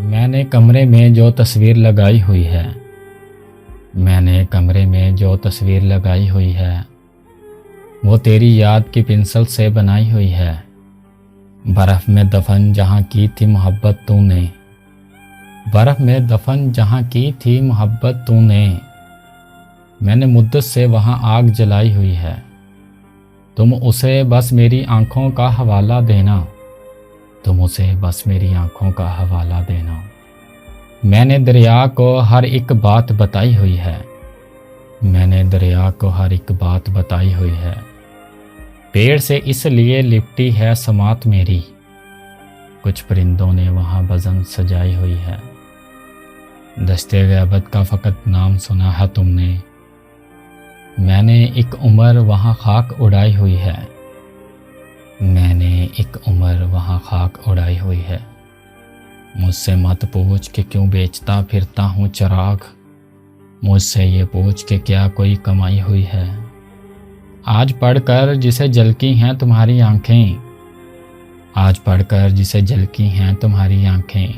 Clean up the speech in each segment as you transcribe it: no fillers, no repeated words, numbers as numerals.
मैंने कमरे में जो तस्वीर लगाई हुई है, मैंने कमरे में जो तस्वीर लगाई हुई है, वो तेरी याद की पेंसिल से बनाई हुई है। बर्फ़ में दफन जहाँ की थी मोहब्बत तूने, बर्फ़ में दफन जहाँ की थी मोहब्बत तूने, मैंने मुद्दत से वहाँ आग जलाई हुई है। तुम उसे बस मेरी आँखों का हवाला देना, तुम उसे बस मेरी आँखों का हवाला देना। मैंने दरिया को हर एक बात बताई हुई है, मैंने दरिया को हर एक बात बताई हुई है। पेड़ से इसलिए लिपटी है समात मेरी, कुछ परिंदों ने वहाँ बज़म सजाई हुई है। दस्ते ग़ैबत का फ़कत नाम सुना है तुमने, मैंने एक उम्र वहाँ खाक उड़ाई हुई है, मैंने एक उम्र वहाँ खाक उड़ाई हुई है। मुझसे मत पूछ कि क्यों बेचता फिरता हूँ चिराग, मुझसे ये पूछ कि क्या कोई कमाई हुई है। आज पढ़कर जिसे झलकी हैं तुम्हारी आँखें, आज पढ़कर जिसे झलकी हैं तुम्हारी आँखें,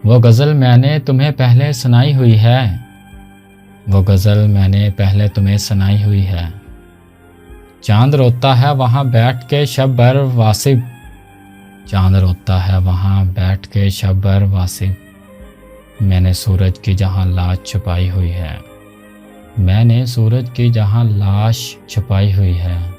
वो गज़ल मैंने तुम्हें पहले सुनाई हुई है, वो गज़ल मैंने पहले तुम्हें सुनाई हुई है। चांद रोता है वहाँ बैठ के शब बर वासिब, चांद रोता है वहाँ बैठ के शब बर वासिब, मैंने सूरज की जहाँ लाश छुपाई हुई है, मैंने सूरज की जहाँ लाश छुपाई हुई है।